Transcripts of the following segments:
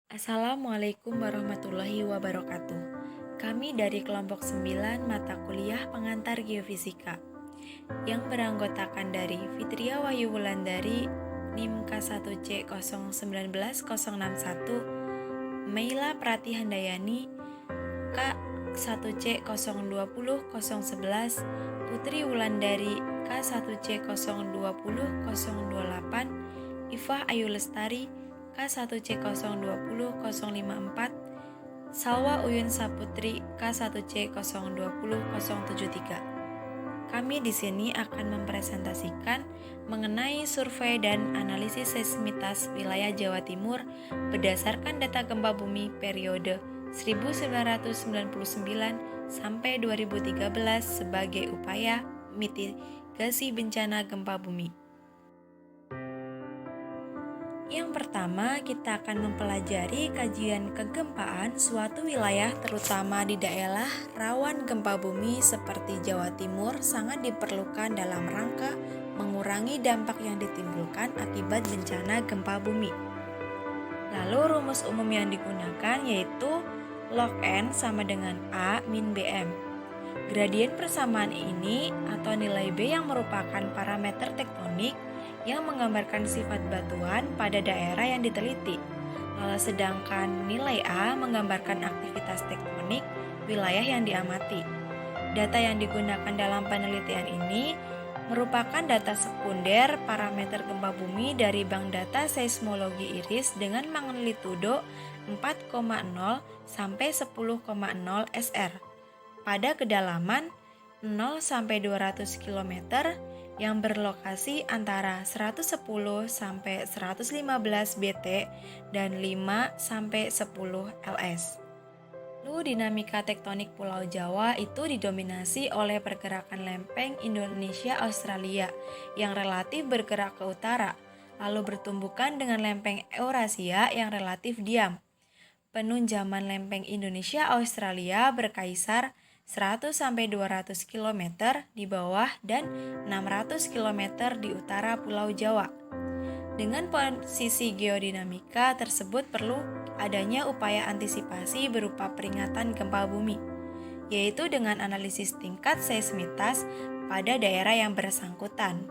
Assalamualaikum warahmatullahi wabarakatuh. Kami dari kelompok 9 mata kuliah pengantar geofisika yang beranggotakan dari Fitria Wahyu Wulandari NIM K1C019061, Meila Prati Handayani K1C020011, Putri Wulandari K1C020028, Ifah Ayu Lestari K1C020054, Salwa Uyun Saputri K1C020073. Kami di sini akan mempresentasikan mengenai survei dan analisis seismitas wilayah Jawa Timur berdasarkan data gempa bumi periode 1999 sampai 2013 sebagai upaya mitigasi bencana gempa bumi. Yang pertama, kita akan mempelajari kajian kegempaan suatu wilayah terutama di daerah rawan gempa bumi seperti Jawa Timur sangat diperlukan dalam rangka mengurangi dampak yang ditimbulkan akibat bencana gempa bumi. Lalu rumus umum yang digunakan yaitu log N sama dengan A min BM. Gradien persamaan ini atau nilai B yang merupakan parameter tektonik yang menggambarkan sifat batuan pada daerah yang diteliti. Lalu sedangkan nilai A menggambarkan aktivitas tektonik wilayah yang diamati. Data yang digunakan dalam penelitian ini merupakan data sekunder parameter gempa bumi dari Bank Data Seismologi IRIS dengan magnitudo 4,0 sampai 10,0 SR pada kedalaman 0 sampai 200 km yang berlokasi antara 110 sampai 115 BT dan 5 sampai 10 LS. Lalu dinamika tektonik Pulau Jawa itu didominasi oleh pergerakan lempeng Indonesia-Australia yang relatif bergerak ke utara, lalu bertumbukan dengan lempeng Eurasia yang relatif diam. Penunjaman lempeng Indonesia-Australia berkaisar 100-200 km di bawah dan 600 km di utara Pulau Jawa. Dengan posisi geodinamika tersebut perlu adanya upaya antisipasi berupa peringatan gempa bumi, yaitu dengan analisis tingkat seismitas pada daerah yang bersangkutan.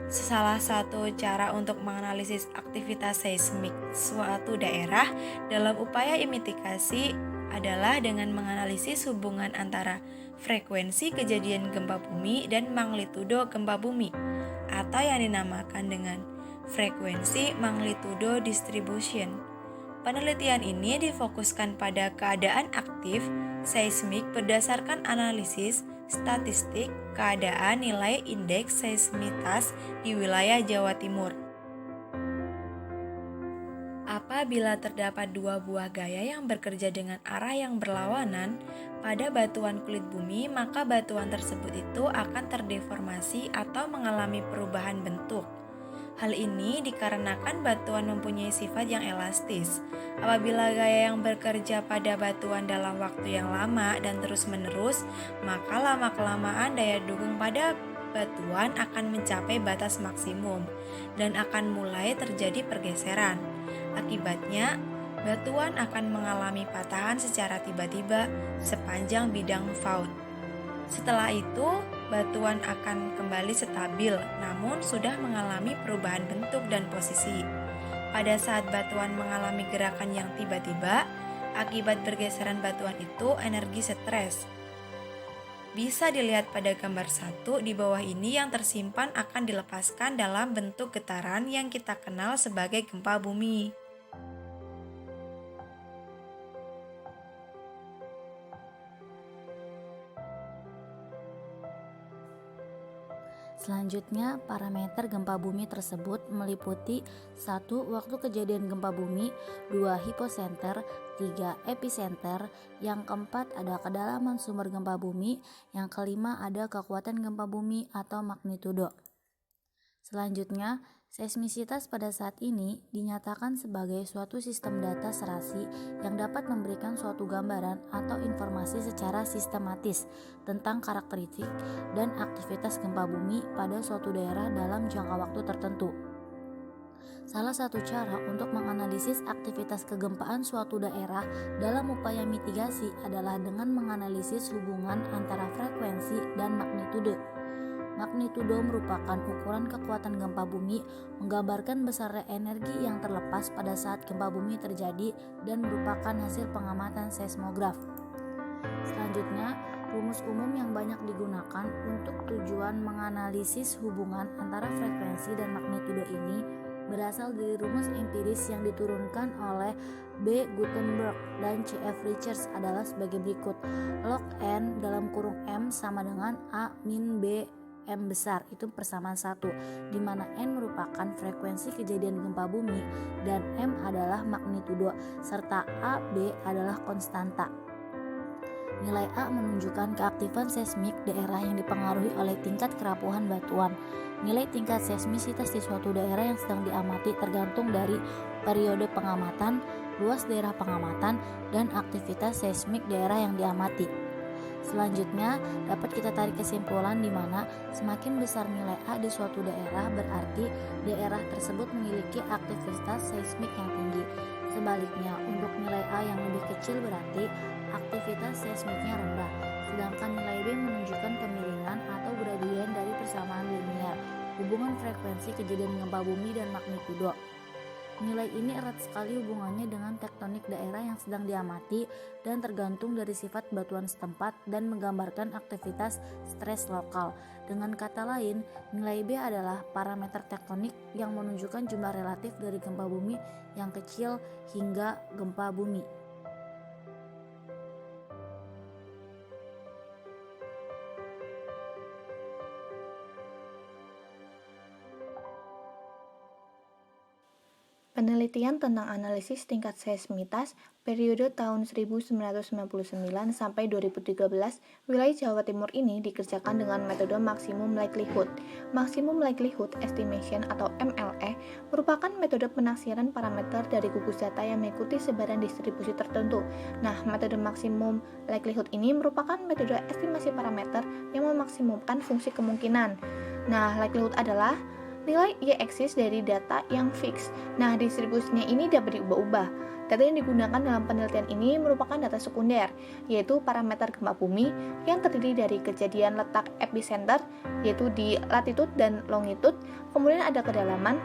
Salah satu cara untuk menganalisis aktivitas seismik suatu daerah dalam upaya mitigasi adalah dengan menganalisis hubungan antara frekuensi kejadian gempa bumi dan magnitudo gempa bumi, atau yang dinamakan dengan frekuensi magnitudo distribution. Penelitian ini difokuskan pada keadaan aktif seismik berdasarkan analisis statistik keadaan nilai indeks seismitas di wilayah Jawa Timur. Apabila terdapat dua buah gaya yang bekerja dengan arah yang berlawanan pada batuan kulit bumi, maka batuan tersebut itu akan terdeformasi atau mengalami perubahan bentuk. Hal ini dikarenakan batuan mempunyai sifat yang elastis. Apabila gaya yang bekerja pada batuan dalam waktu yang lama dan terus-menerus, maka lama-kelamaan daya dukung pada batuan akan mencapai batas maksimum dan akan mulai terjadi pergeseran. Akibatnya, batuan akan mengalami patahan secara tiba-tiba sepanjang bidang fault. Setelah itu, batuan akan kembali stabil, namun sudah mengalami perubahan bentuk dan posisi. Pada saat batuan mengalami gerakan yang tiba-tiba, akibat pergeseran batuan itu energi stres. Bisa dilihat pada gambar 1 di bawah ini yang tersimpan akan dilepaskan dalam bentuk getaran yang kita kenal sebagai gempa bumi. Selanjutnya, parameter gempa bumi tersebut meliputi 1. Waktu kejadian gempa bumi, 2. Hipocenter, 3. Epicenter, yang keempat ada kedalaman sumber gempa bumi, yang kelima ada kekuatan gempa bumi atau magnitudo. Selanjutnya, seismisitas pada saat ini dinyatakan sebagai suatu sistem data serasi yang dapat memberikan suatu gambaran atau informasi secara sistematis tentang karakteristik dan aktivitas gempa bumi pada suatu daerah dalam jangka waktu tertentu. Salah satu cara untuk menganalisis aktivitas kegempaan suatu daerah dalam upaya mitigasi adalah dengan menganalisis hubungan antara frekuensi dan magnitudo. Magnitudo merupakan ukuran kekuatan gempa bumi, menggambarkan besarnya energi yang terlepas pada saat gempa bumi terjadi dan merupakan hasil pengamatan seismograf. Selanjutnya, rumus umum yang banyak digunakan untuk tujuan menganalisis hubungan antara frekuensi dan magnitudo ini berasal dari rumus empiris yang diturunkan oleh B. Gutenberg dan C.F. Richards adalah sebagai berikut. Log N dalam kurung M sama dengan A min B M besar, itu persamaan 1, di mana N merupakan frekuensi kejadian gempa bumi dan M adalah magnitudo, serta A, B adalah konstanta. Nilai A menunjukkan keaktifan seismik daerah yang dipengaruhi oleh tingkat kerapuhan batuan. Nilai tingkat seismisitas di suatu daerah yang sedang diamati tergantung dari periode pengamatan, luas daerah pengamatan, dan aktivitas seismik daerah yang diamati. Selanjutnya, dapat kita tarik kesimpulan di mana semakin besar nilai A di suatu daerah berarti daerah tersebut memiliki aktivitas seismik yang tinggi. Sebaliknya, untuk nilai A yang lebih kecil berarti aktivitas seismiknya rendah. Sedangkan nilai B menunjukkan kemiringan atau gradien dari persamaan linear, hubungan frekuensi kejadian gempa bumi dan magnitudo. Nilai ini erat sekali hubungannya dengan tektonik daerah yang sedang diamati dan tergantung dari sifat batuan setempat dan menggambarkan aktivitas stres lokal. Dengan kata lain, nilai B adalah parameter tektonik yang menunjukkan jumlah relatif dari gempa bumi yang kecil hingga gempa bumi. Penelitian tentang analisis tingkat seismitas periode tahun 1999 sampai 2013, wilayah Jawa Timur ini dikerjakan dengan metode maximum likelihood. Maximum likelihood estimation atau MLE merupakan metode penaksiran parameter dari gugus data yang mengikuti sebaran distribusi tertentu. Nah, metode maximum likelihood ini merupakan metode estimasi parameter yang memaksimumkan fungsi kemungkinan. Nah, likelihood adalah nilai y-axis dari data yang fix. Nah, distribusinya ini dapat diubah-ubah. Data yang digunakan dalam penelitian ini merupakan data sekunder, yaitu parameter gempa bumi yang terdiri dari kejadian letak epicenter, yaitu di latitude dan longitude, kemudian ada kedalaman,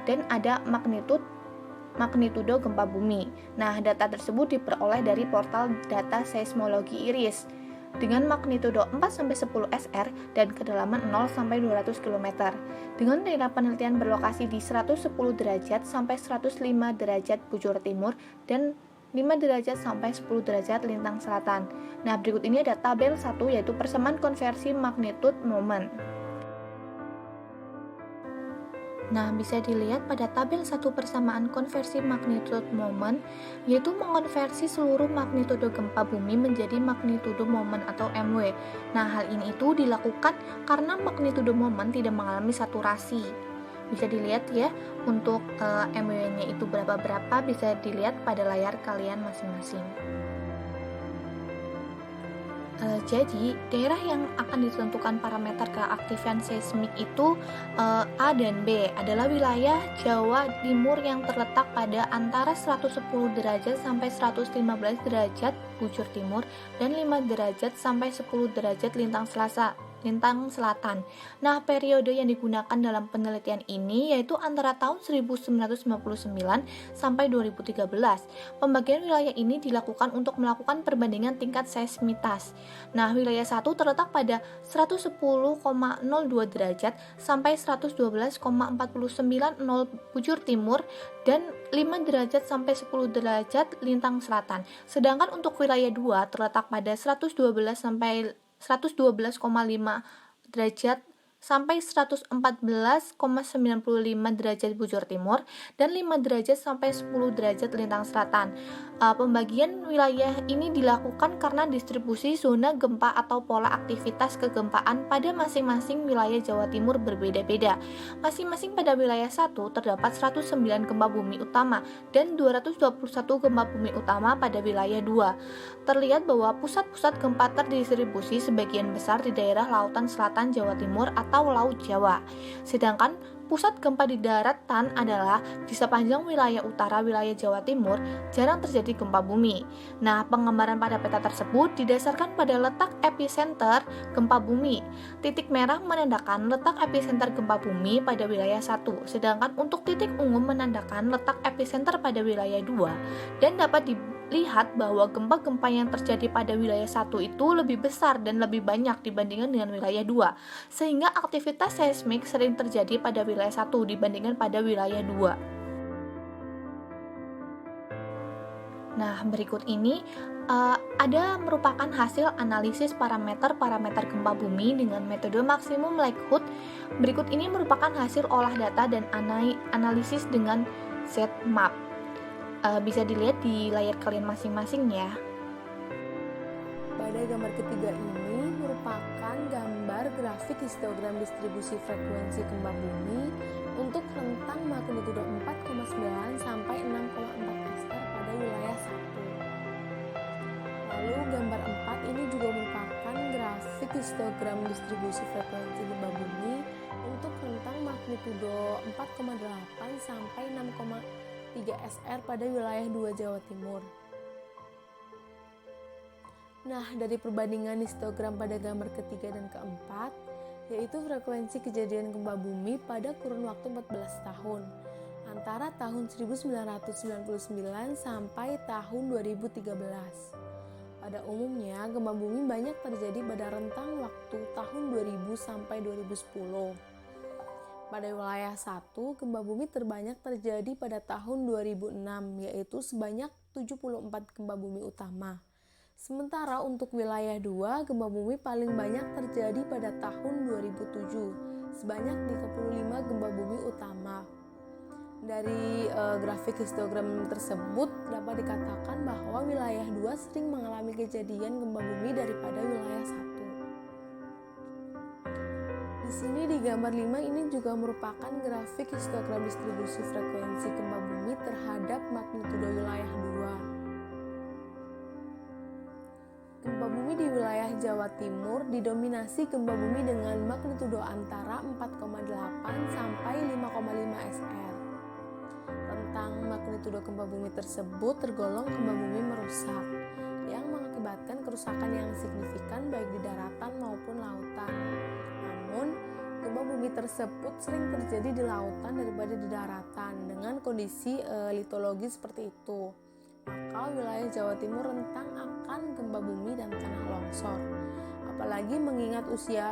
dan ada magnitudo gempa bumi. Nah, data tersebut diperoleh dari portal data seismologi IRIS dengan magnitudo 4-10 SR dan kedalaman 0-200 km. Dengan daerah penelitian berlokasi di 110 derajat sampai 105 derajat bujur timur dan 5 derajat sampai 10 derajat lintang selatan. Nah, berikut ini ada tabel 1 yaitu persamaan konversi magnitude moment. Nah, bisa dilihat pada tabel 1 persamaan konversi magnitudo moment, yaitu mengonversi seluruh magnitudo gempa bumi menjadi magnitudo moment atau MW. Nah, hal ini itu dilakukan karena magnitudo moment tidak mengalami saturasi. Bisa dilihat ya, untuk MW-nya itu berapa bisa dilihat pada layar kalian masing-masing. Jadi, daerah yang akan ditentukan parameter keaktifan seismik itu A dan B adalah wilayah Jawa Timur yang terletak pada antara 110 derajat sampai 115 derajat bujur timur dan 5 derajat sampai 10 derajat lintang selatan. Nah, periode yang digunakan dalam penelitian ini yaitu antara tahun 1999 sampai 2013. Pembagian wilayah ini dilakukan untuk melakukan perbandingan tingkat seismitas. Nah, wilayah 1 terletak pada 110,02 derajat sampai 112,490 bujur timur dan 5 derajat sampai 10 derajat lintang selatan. Sedangkan untuk wilayah 2 terletak pada 112,5 derajat sampai 114,95 derajat bujur timur dan 5 derajat sampai 10 derajat lintang selatan. Pembagian wilayah ini dilakukan karena distribusi zona gempa atau pola aktivitas kegempaan pada masing-masing wilayah Jawa Timur berbeda-beda. Masing-masing pada wilayah 1 terdapat 109 gempa bumi utama dan 221 gempa bumi utama pada wilayah 2. Terlihat bahwa pusat-pusat gempa terdistribusi sebagian besar di daerah lautan selatan Jawa Timur atau Laut Jawa. Sedangkan Pusat gempa di daratan adalah di sepanjang wilayah utara wilayah Jawa Timur jarang terjadi gempa bumi. Nah, penggambaran pada peta tersebut didasarkan pada letak epicenter gempa bumi. Titik merah menandakan letak epicenter gempa bumi pada wilayah 1, sedangkan untuk titik ungu menandakan letak epicenter pada wilayah 2, dan dapat dilihat bahwa gempa-gempa yang terjadi pada wilayah 1 itu lebih besar dan lebih banyak dibandingkan dengan wilayah 2, sehingga aktivitas seismik sering terjadi pada wilayah 1 dibandingkan pada wilayah 2. Nah, berikut ini ada merupakan hasil analisis parameter-parameter gempa bumi dengan metode maksimum likelihood. Berikut ini merupakan hasil olah data dan analisis dengan Z-map. Bisa dilihat di layar kalian masing-masing ya. Pada gambar ketiga ini merupakan gambar grafik histogram distribusi frekuensi gempa bumi untuk rentang magnitudo 4,9 sampai 6,4 SR pada wilayah 1. Lalu gambar 4 ini juga merupakan grafik histogram distribusi frekuensi gempa bumi untuk rentang magnitudo 4,8 sampai 6,3 SR pada wilayah 2 Jawa Timur. Nah, dari perbandingan histogram pada gambar ketiga dan keempat, yaitu frekuensi kejadian gempa bumi pada kurun waktu 14 tahun, antara tahun 1999 sampai tahun 2013. Pada umumnya, gempa bumi banyak terjadi pada rentang waktu tahun 2000 sampai 2010. Pada wilayah 1, gempa bumi terbanyak terjadi pada tahun 2006, yaitu sebanyak 74 gempa bumi utama. Sementara untuk wilayah 2, gempa bumi paling banyak terjadi pada tahun 2007, sebanyak 35 gempa bumi utama. Dari grafik histogram tersebut dapat dikatakan bahwa wilayah 2 sering mengalami kejadian gempa bumi daripada wilayah 1. Di sini di gambar 5 ini juga merupakan grafik histogram distribusi frekuensi gempa bumi terhadap magnitudo wilayah 2. Gempa bumi di wilayah Jawa Timur didominasi gempa bumi dengan magnitudo antara 4,8 sampai 5,5 SR. Rentang magnitudo gempa bumi tersebut tergolong gempa bumi merusak yang mengakibatkan kerusakan yang signifikan baik di daratan maupun lautan. Namun, gempa bumi tersebut sering terjadi di lautan daripada di daratan dengan kondisi litologi seperti itu. Maka wilayah Jawa Timur rentan akan gempa bumi dan tanah longsor. Apalagi mengingat usia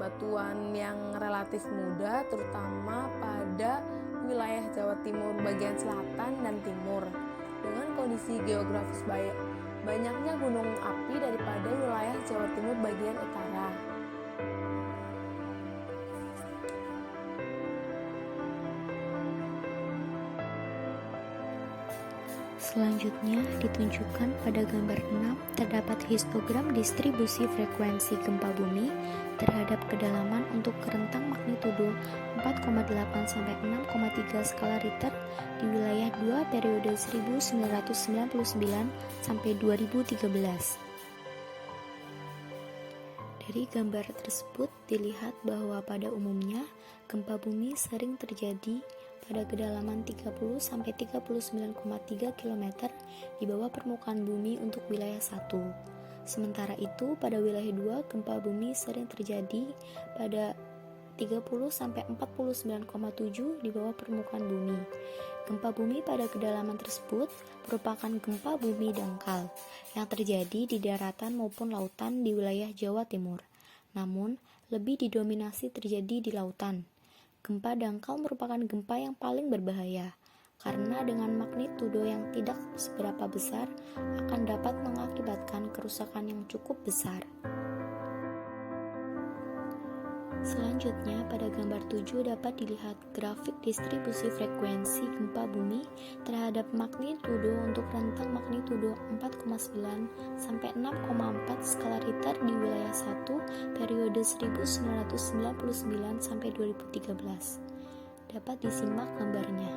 batuan yang relatif muda, terutama pada wilayah Jawa Timur bagian selatan dan timur, dengan kondisi geografis banyaknya gunung api daripada wilayah Jawa Timur bagian utara. Selanjutnya ditunjukkan pada gambar 6 terdapat histogram distribusi frekuensi gempa bumi terhadap kedalaman untuk rentang magnitudo 4,8 sampai 6,3 skala Richter di wilayah 2 periode 1999 sampai 2013. Dari gambar tersebut dilihat bahwa pada umumnya gempa bumi sering terjadi pada kedalaman 30 sampai 39,3 km di bawah permukaan bumi untuk wilayah 1. Sementara itu, pada wilayah 2, gempa bumi sering terjadi pada 30 sampai 49,7 di bawah permukaan bumi. Gempa bumi pada kedalaman tersebut merupakan gempa bumi dangkal yang terjadi di daratan maupun lautan di wilayah Jawa Timur. Namun, lebih didominasi terjadi di lautan. Gempa dangkal merupakan gempa yang paling berbahaya karena dengan magnitudo yang tidak seberapa besar akan dapat mengakibatkan kerusakan yang cukup besar. Selanjutnya, pada gambar 7 dapat dilihat grafik distribusi frekuensi gempa bumi terhadap magnitudo untuk rentang magnitudo 4,9 sampai 6,4 skala Richter di wilayah 1 periode 1999 sampai 2013. Dapat disimak gambarnya.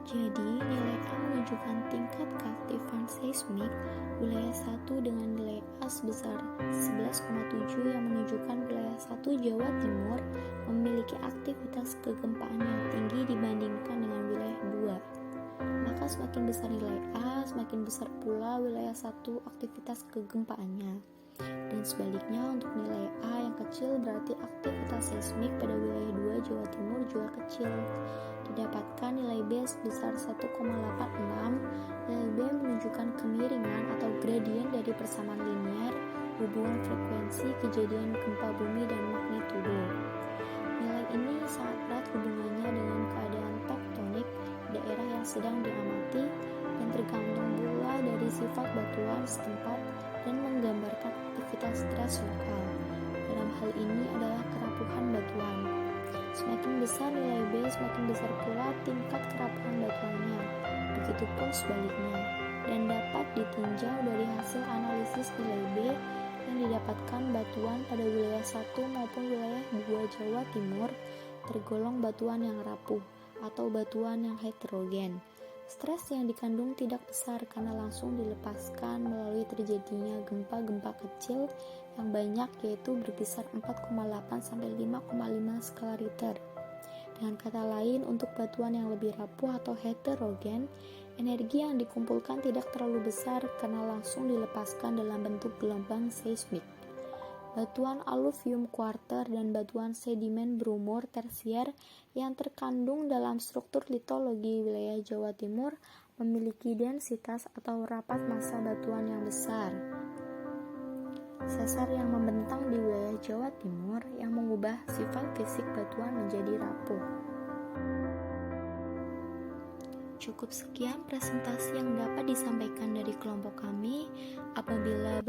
Jadi, nilai A menunjukkan tingkat keaktifan seismik wilayah 1 dengan nilai A sebesar 11,7 yang menunjukkan wilayah 1 Jawa Timur memiliki aktivitas kegempaan yang tinggi dibandingkan dengan wilayah 2. Maka semakin besar nilai A, semakin besar pula wilayah 1 aktivitas kegempaannya. Dan sebaliknya untuk nilai A yang kecil berarti aktivitas seismik pada wilayah 2 Jawa Timur juga kecil. Didapatkan nilai B sebesar 1,86. Nilai B menunjukkan kemiringan atau gradien dari persamaan linear hubungan frekuensi kejadian gempa bumi dan magnitudo. Nilai ini sangat erat hubungannya dengan keadaan tektonik daerah yang sedang diamati dan tergantung pula dari sifat batuan setempat dan menggambarkan aktivitas stres lokal. Dalam hal ini adalah kerapuhan batuan. Semakin besar nilai B, semakin besar pula tingkat kerapuhan batuannya. Begitupun sebaliknya. Dan dapat ditinjau dari hasil analisis nilai B yang didapatkan batuan pada wilayah 1 maupun wilayah 2 Jawa Timur tergolong batuan yang rapuh atau batuan yang heterogen. Stres yang dikandung tidak besar karena langsung dilepaskan melalui terjadinya gempa-gempa kecil yang banyak, yaitu berkisar 4,8 sampai 5,5 skala Richter. Dengan kata lain, untuk batuan yang lebih rapuh atau heterogen, energi yang dikumpulkan tidak terlalu besar karena langsung dilepaskan dalam bentuk gelombang seismik. Batuan aluvium kuarter dan batuan sedimen berumur tersier yang terkandung dalam struktur litologi wilayah Jawa Timur memiliki densitas atau rapat massa batuan yang besar. Sesar yang membentang di wilayah Jawa Timur yang mengubah sifat fisik batuan menjadi rapuh. Cukup sekian presentasi yang dapat disampaikan dari kelompok kami. Apabila banyak